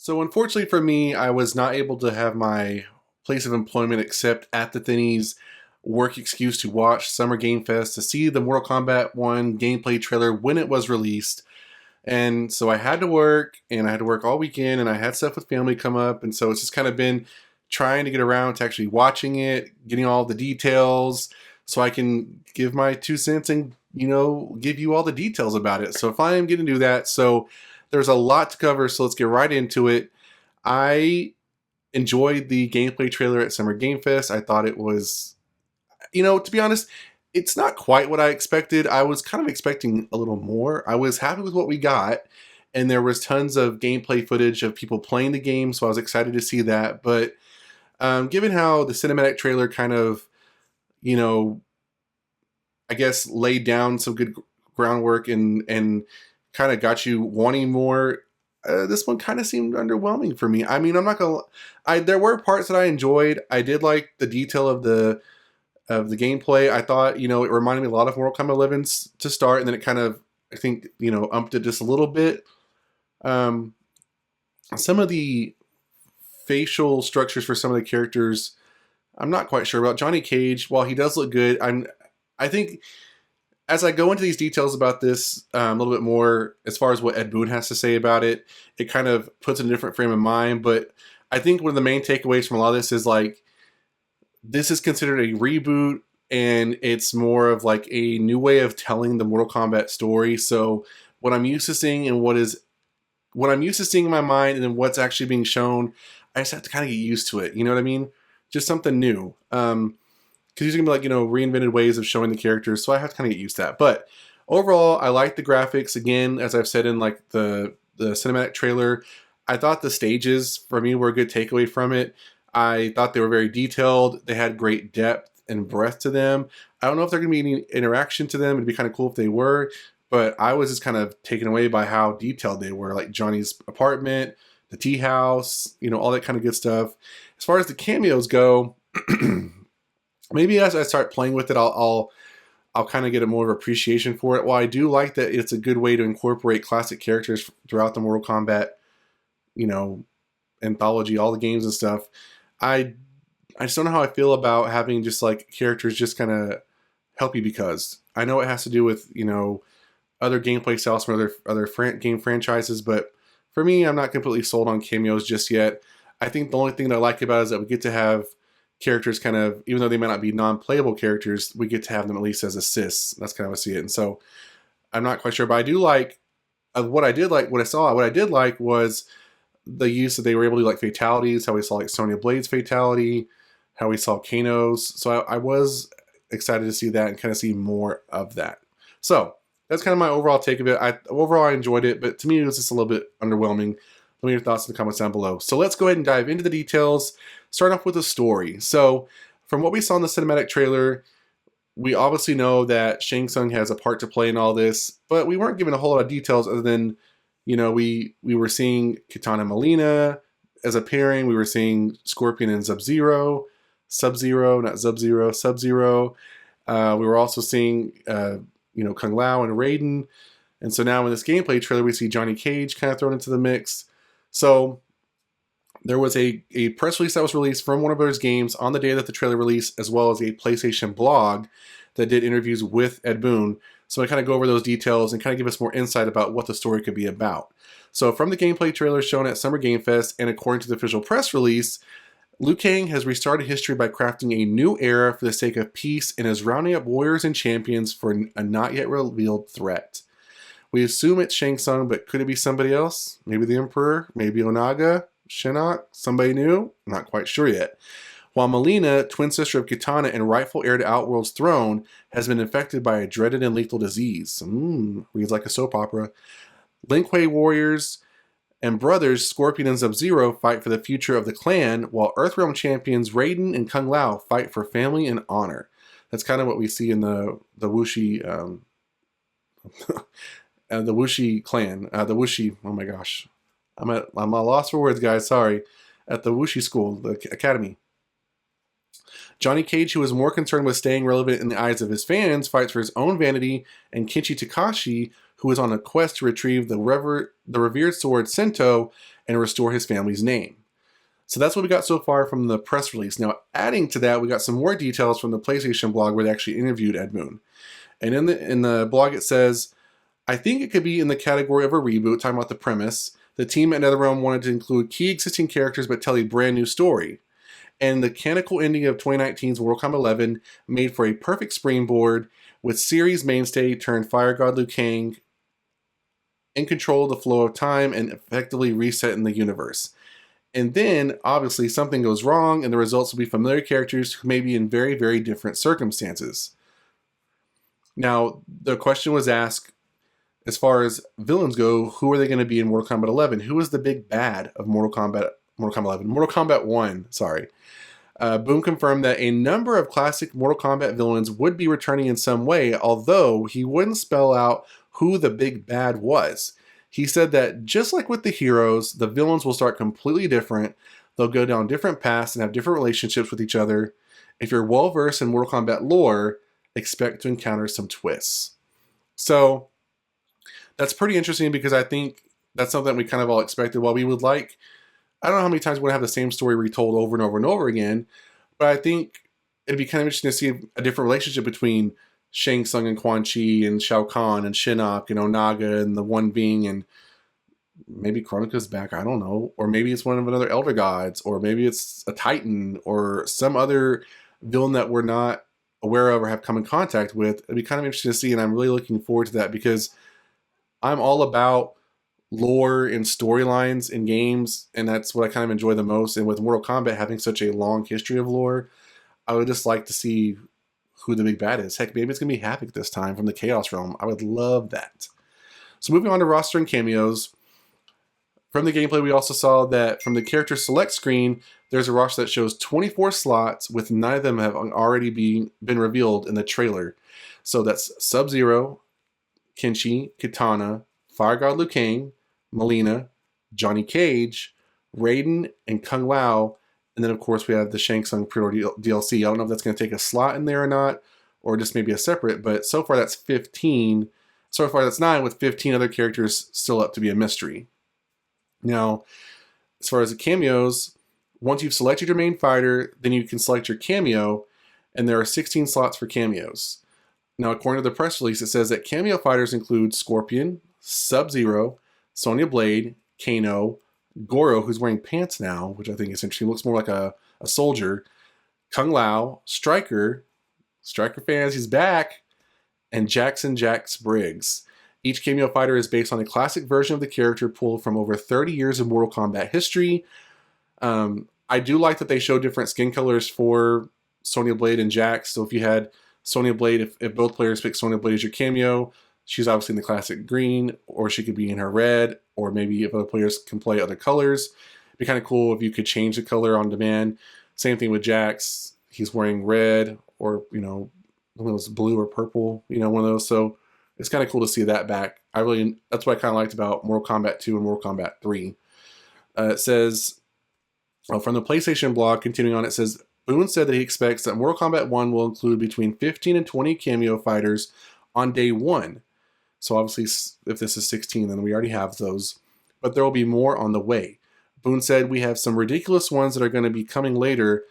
So unfortunately for me, I was not able to have my place of employment except at the Thinny's work excuse to watch Summer Game Fest to see the Mortal Kombat 1 gameplay trailer when it was released. And so I had to work, and I had to work all weekend, and I had stuff with family come up, and so it's just kind of been trying to get around to actually watching it, getting all the details, so I can give my 2 cents and give you all the details about it. So if I am going to do that, so there's a lot to cover, so let's get right into it. I enjoyed the gameplay trailer at Summer Game Fest. I thought it was, to be honest, it's not quite what I expected. I was kind of expecting a little more. I was happy with what we got, and there was tons of gameplay footage of people playing the game, so I was excited to see that. But given how the cinematic trailer kind of, I guess laid down some good groundwork and kind of got you wanting more, this one kind of seemed underwhelming for me. I mean, I'm not gonna. There were parts that I enjoyed. I did like the detail of the gameplay. I thought, it reminded me a lot of Mortal Kombat 11's to start, and then it kind of, I think, umped it just a little bit. Some of the facial structures for some of the characters, I'm not quite sure about. Johnny Cage, while he does look good, I think as I go into these details about this a little bit more, as far as what Ed Boon has to say about it, it kind of puts it in a different frame of mind. But I think one of the main takeaways from a lot of this is like, this is considered a reboot, and it's more of like a new way of telling the Mortal Kombat story. So what I'm used to seeing and what I'm used to seeing in my mind, and then what's actually being shown, I just have to kind of get used to it. You know what I mean? Just something new. Because these are gonna be like, reinvented ways of showing the characters, so I have to kind of get used to that. But overall, I like the graphics. Again, as I've said in like the cinematic trailer, I thought the stages for me were a good takeaway from it. I thought they were very detailed. They had great depth and breadth to them. I don't know if they're going to be any interaction to them. It'd be kind of cool if they were, but I was just kind of taken away by how detailed they were, like Johnny's apartment, the tea house, all that kind of good stuff. As far as the cameos go, maybe as I start playing with it, I'll kind of get a more of appreciation for it. While I do like that it's a good way to incorporate classic characters throughout the Mortal Kombat, anthology, all the games and stuff. I just don't know how I feel about having just like characters just kind of help you, because I know it has to do with, other gameplay styles from other game franchises, but for me, I'm not completely sold on cameos just yet. I think the only thing that I like about it is that we get to have characters kind of, even though they might not be non-playable characters, we get to have them at least as assists. That's kind of how I see it. And so I'm not quite sure, but I do like what I did like was the use that they were able to do like fatalities, how we saw like Sonya Blade's fatality, how we saw Kano's. So I was excited to see that and kind of see more of that. So that's kind of my overall take of it. Overall I enjoyed it, but to me it was just a little bit underwhelming. Let me know your thoughts in the comments down below. So let's go ahead and dive into the details. Start off with the story. So from what we saw in the cinematic trailer, we obviously know that Shang Tsung has a part to play in all this, but we weren't given a whole lot of details other than, we were seeing Kitana Melina as appearing. We were seeing Scorpion and Sub-Zero, not Sub-Zero, Sub-Zero. We were also seeing, Kung Lao and Raiden. And so now in this gameplay trailer, we see Johnny Cage kind of thrown into the mix. So there was a press release that was released from Warner Bros. Games on the day that the trailer released, as well as a PlayStation blog that did interviews with Ed Boon. So I kind of go over those details and kind of give us more insight about what the story could be about. So from the gameplay trailer shown at Summer Game Fest, and according to the official press release, Liu Kang has restarted history by crafting a new era for the sake of peace and is rounding up warriors and champions for a not yet revealed threat. We assume it's Shang Tsung, but could it be somebody else? Maybe the Emperor, maybe Onaga, Shinnok, somebody new? Not quite sure yet. While Melina, twin sister of Kitana and rightful heir to Outworld's throne, has been infected by a dreaded and lethal disease. Reads like a soap opera. Lin Kuei warriors and brothers Scorpion and Sub-Zero fight for the future of the clan, while Earthrealm champions Raiden and Kung Lao fight for family and honor. That's kind of what we see in the Wuxi, the Wuxi clan. The Wuxi, oh my gosh. I'm at a loss for words, guys, sorry. At the Wuxi school, the academy. Johnny Cage, who is more concerned with staying relevant in the eyes of his fans, fights for his own vanity, and Kenshi Takashi, who is on a quest to retrieve the revered sword Sento and restore his family's name. So that's what we got so far from the press release. Now, adding to that, we got some more details from the PlayStation blog where they actually interviewed Ed Boon. And in the blog it says, I think it could be in the category of a reboot, talking about the premise. The team at NetherRealm wanted to include key existing characters but tell a brand new story. And the canonical ending of 2019's Mortal Kombat 11 made for a perfect springboard, with series mainstay turned Fire God Liu Kang in control of the flow of time and effectively resetting the universe. And then, obviously, something goes wrong and the results will be familiar characters who may be in very, very different circumstances. Now, the question was asked, as far as villains go, who are they going to be in Mortal Kombat 11? Who is the big bad of Mortal Kombat 1, sorry. Boon confirmed that a number of classic Mortal Kombat villains would be returning in some way, although he wouldn't spell out who the big bad was. He said that just like with the heroes, the villains will start completely different. They'll go down different paths and have different relationships with each other. If you're well versed in Mortal Kombat lore, expect to encounter some twists. So that's pretty interesting because I think that's something we kind of all expected. While we would like, I don't know how many times we're going to have the same story retold over and over and over again, but I think it'd be kind of interesting to see a different relationship between Shang Tsung and Quan Chi and Shao Kahn and Shinnok and Onaga and the One Being, and maybe Kronika's back, I don't know. Or maybe it's one of another Elder Gods, or maybe it's a Titan or some other villain that we're not aware of or have come in contact with. It'd be kind of interesting to see, and I'm really looking forward to that because I'm all about lore and storylines in games, and that's what I kind of enjoy the most. And with Mortal Kombat having such a long history of lore, I would just like to see who the big bad is. Heck, maybe it's going to be Havoc this time from the Chaos Realm. I would love that. So moving on to roster and cameos. From the gameplay, we also saw that from the character select screen, there's a roster that shows 24 slots, with 9 of them have already been revealed in the trailer. So that's Sub-Zero, Kenshi, Kitana, Fire God Liu Kang, Mileena, Johnny Cage, Raiden, and Kung Lao. And then, of course, we have the Shang Tsung pre-order DLC. I don't know if that's going to take a slot in there or not, or just maybe a separate, but so far that's 15. So far that's 9, with 15 other characters still up to be a mystery. Now, as far as the cameos, once you've selected your main fighter, then you can select your cameo, and there are 16 slots for cameos. Now, according to the press release, it says that cameo fighters include Scorpion, Sub-Zero, Sonya Blade, Kano, Goro, who's wearing pants now, which I think is interesting. Looks more like a soldier. Kung Lao, Striker fans, he's back, and Jackson Jax Briggs. Each cameo fighter is based on a classic version of the character pulled from over 30 years of Mortal Kombat history. I do like that they show different skin colors for Sonya Blade and Jax. So if you had Sonya Blade, if both players pick Sonya Blade as your cameo, she's obviously in the classic green, or she could be in her red, or maybe if other players can play other colors. It'd be kind of cool if you could change the color on demand. Same thing with Jax. He's wearing red, or, one of those blue or purple, one of those. So it's kind of cool to see that back. That's what I kind of liked about Mortal Kombat 2 and Mortal Kombat 3. It says, from the PlayStation blog, continuing on, it says, Boon said that he expects that Mortal Kombat 1 will include between 15 and 20 cameo fighters on day 1. So obviously, if this is 16, then we already have those. But there will be more on the way. Boon said, we have some ridiculous ones that are going to be coming later.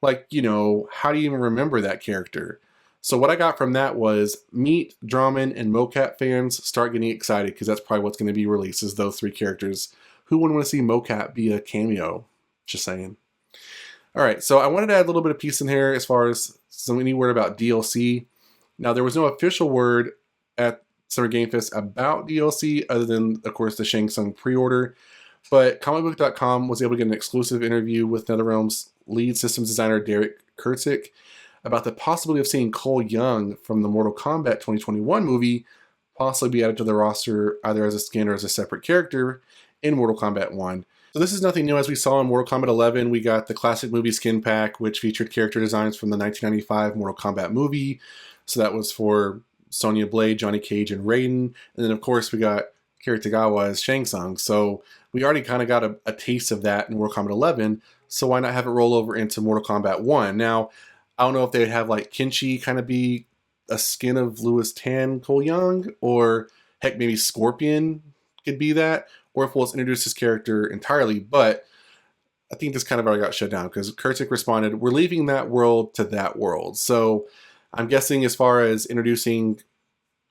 Like, how do you even remember that character? So what I got from that was Meat, Drummond, and Mocap fans start getting excited, because that's probably what's going to be released, is those 3 characters. Who wouldn't want to see Mocap be a cameo? Just saying. All right, so I wanted to add a little bit of piece in here as far as any word about DLC. Now, there was no official word at Summer Game Fest about DLC, other than, of course, the Shang Tsung pre-order. But comicbook.com was able to get an exclusive interview with NetherRealm's lead systems designer, Derek Krpyt, about the possibility of seeing Cole Young from the Mortal Kombat 2021 movie possibly be added to the roster either as a skin or as a separate character in Mortal Kombat 1. So this is nothing new. As we saw in Mortal Kombat 11, we got the classic movie skin pack, which featured character designs from the 1995 Mortal Kombat movie. So that was for Sonya Blade, Johnny Cage, and Raiden. And then, of course, we got Kira Tagawa as Shang Tsung. So we already kind of got a taste of that in Mortal Kombat 11. So why not have it roll over into Mortal Kombat 1? Now, I don't know if they'd have like Kenshi kind of be a skin of Louis Tan Cole Young, or heck, maybe Scorpion could be that, Orphle has introduced his character entirely, but I think this kind of already got shut down because Krpyt responded, "We're leaving that world to that world." So I'm guessing as far as introducing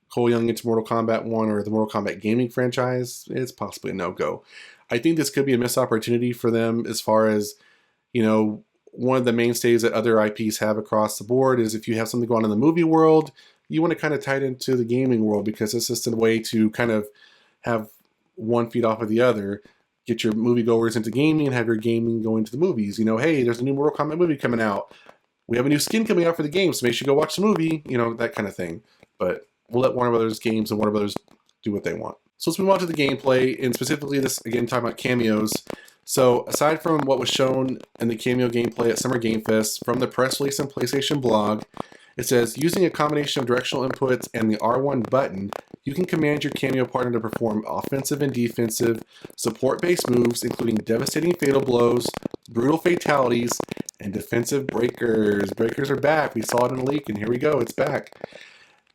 Cole Young into Mortal Kombat 1 or the Mortal Kombat gaming franchise, it's possibly a no-go. I think this could be a missed opportunity for them as far as, you know, one of the mainstays that other IPs have across the board is if you have something going on in the movie world, you want to kind of tie it into the gaming world because it's just a way to kind of have one feed off of the other. Get your moviegoers into gaming and have your gaming go into the movies. You know, hey, there's a new Mortal Kombat movie coming out. We have a new skin coming out for the game, so make sure you go watch the movie. You know, that kind of thing. But we'll let Warner Brothers Games and Warner Brothers do what they want. So let's move on to the gameplay, and specifically this, again, talking about cameos. So aside from what was shown in the cameo gameplay at Summer Game Fest from the press release and PlayStation blog, it says, using a combination of directional inputs and the R1 button, you can command your cameo partner to perform offensive and defensive support-based moves, including devastating fatal blows, brutal fatalities, and defensive breakers. Breakers are back. We saw it in a leak, and here we go. It's back.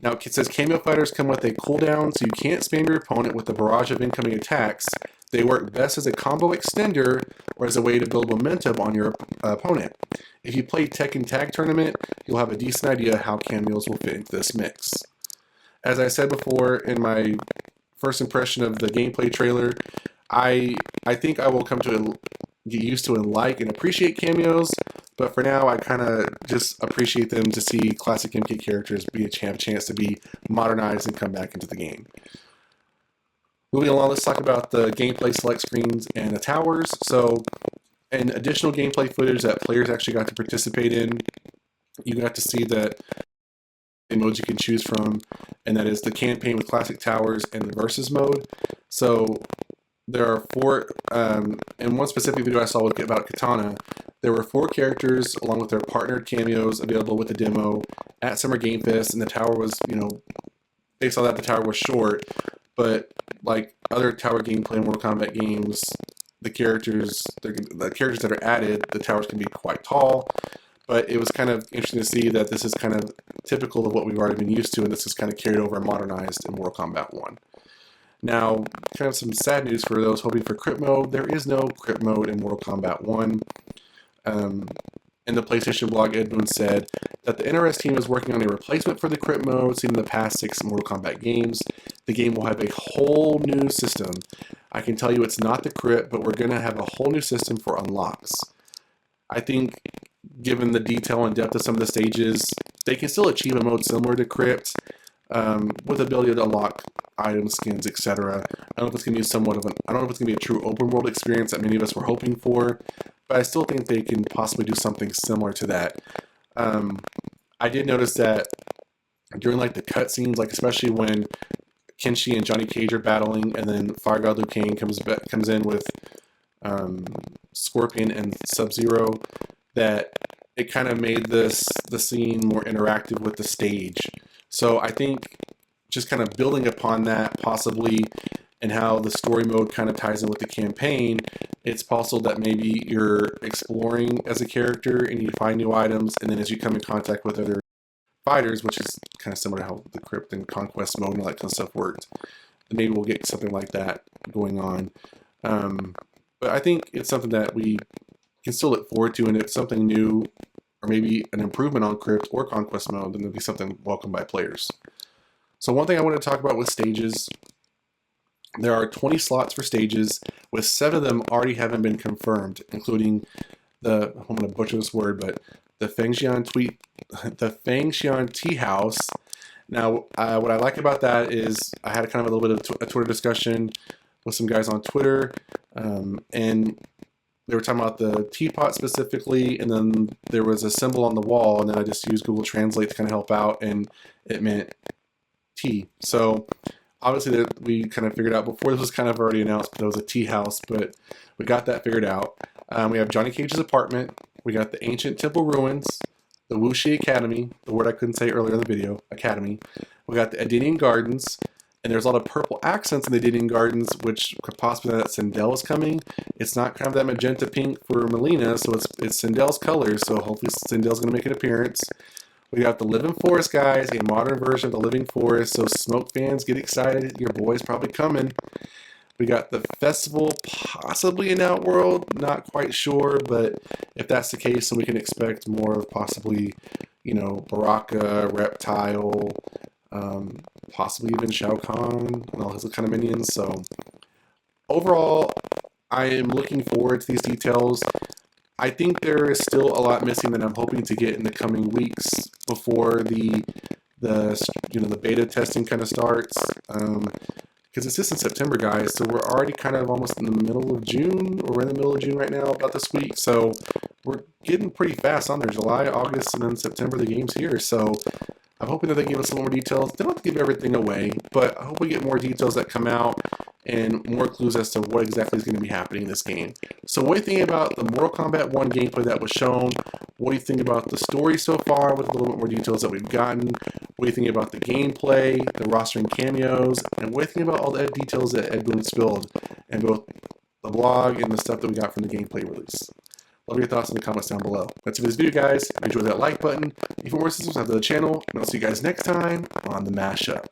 Now, it says cameo fighters come with a cooldown, so you can't spam your opponent with a barrage of incoming attacks. They work best as a combo extender or as a way to build momentum on your opponent. If you play Tekken Tag Tournament, you'll have a decent idea how cameos will fit into this mix. As I said before in my first impression of the gameplay trailer, I think I will come to get used to and like and appreciate cameos, but for now I kind of just appreciate them to see classic MK characters have a chance to be modernized and come back into the game. Moving along, let's talk about the gameplay select screens and the towers. So, and additional gameplay footage that players actually got to participate in. You got to see that modes you can choose from, and that is the campaign with classic towers and the versus mode. So there are four, in one specific video I saw about Katana, there were 4 characters along with their partnered cameos available with the demo at Summer Game Fest, and the tower was, you know, based on that, the tower was short, but like other tower gameplay in Mortal Kombat games, the characters that are added, the towers can be quite tall. But it was kind of interesting to see that this is kind of typical of what we've already been used to, and this is kind of carried over and modernized in Mortal Kombat 1. Now, kind of some sad news for those hoping for Krpyt mode. There is no Krpyt mode in Mortal Kombat 1. In the PlayStation blog, Ed Boon said that the NRS team is working on a replacement for the Krpyt mode seen in the past 6 Mortal Kombat games. The game will have a whole new system. I can tell you it's not the Krpyt, but we're going to have a whole new system for unlocks. I think, given the detail and depth of some of the stages, they can still achieve a mode similar to Krpyt, with the ability to unlock items, skins, etc. I don't know if it's going to be I don't know if it's going to be a true open world experience that many of us were hoping for, but I still think they can possibly do something similar to that. I did notice that during like the cutscenes, like especially when Kenshi and Johnny Cage are battling, and then Fire God Liu Kang comes in with Scorpion and Sub-Zero, that it kind of made the scene more interactive with the stage. So I think just kind of building upon that possibly, and how the story mode kind of ties in with the campaign, it's possible that maybe you're exploring as a character and you find new items, and then as you come in contact with other fighters, which is kind of similar to how the Krpyt and Conquest mode and all that kind of stuff worked, then maybe we'll get something like that going on. But I think it's something that we can still look forward to, and if it's something new, or maybe an improvement on Krpyt or Conquest mode, then it'll be something welcomed by players. So one thing I want to talk about with stages, there are 20 slots for stages, with 7 of them already having been confirmed, including I'm going to butcher this word, but the Fengxian Tea House. Now, what I like about that is I had kind of a little bit of a Twitter discussion with some guys on Twitter, and they were talking about the teapot specifically, and then there was a symbol on the wall, and then I just used Google Translate to kind of help out, and it meant tea. So obviously we kind of figured out before this was kind of already announced, but it was a tea house, but we got that figured out. We have Johnny Cage's apartment, we got the Ancient Temple Ruins, the Wuxi Academy, the word I couldn't say earlier in the video, Academy. We got the Edenian Gardens, and there's a lot of purple accents in the Edenian Gardens, which could possibly mean that Sindel is coming. It's not kind of that magenta pink for Melina, so it's Sindel's colors, so hopefully Sindel's going to make an appearance. We got the Living Forest, guys, a modern version of the Living Forest, so Smoke fans, get excited. Your boy's probably coming. We got the festival, possibly in Outworld, not quite sure, but if that's the case, then we can expect more of possibly, you know, Baraka, Reptile, possibly even Shao Kahn and all his kind of minions. So overall, I am looking forward to these details. I think there is still a lot missing that I'm hoping to get in the coming weeks before the beta testing kind of starts. Because it's just in September, guys, so we're already kind of almost in the middle of June, or we're in the middle of June right now, about this week, so we're getting pretty fast on there. July, August, and then September, the game's here, so I'm hoping that they give us a little more details. They don't have to give everything away, but I hope we get more details that come out and more clues as to what exactly is going to be happening in this game. So what do you think about the Mortal Kombat 1 gameplay that was shown? What do you think about the story so far with a little bit more details that we've gotten? What do you think about the gameplay, the roster and cameos? And what do you think about all the details that Ed Boon spilled in both the blog and the stuff that we got from the gameplay release? Love your thoughts in the comments down below. That's it for this video, guys. Enjoy that like button. If you want more subscribe to the channel, and I'll see you guys next time on the Mashup.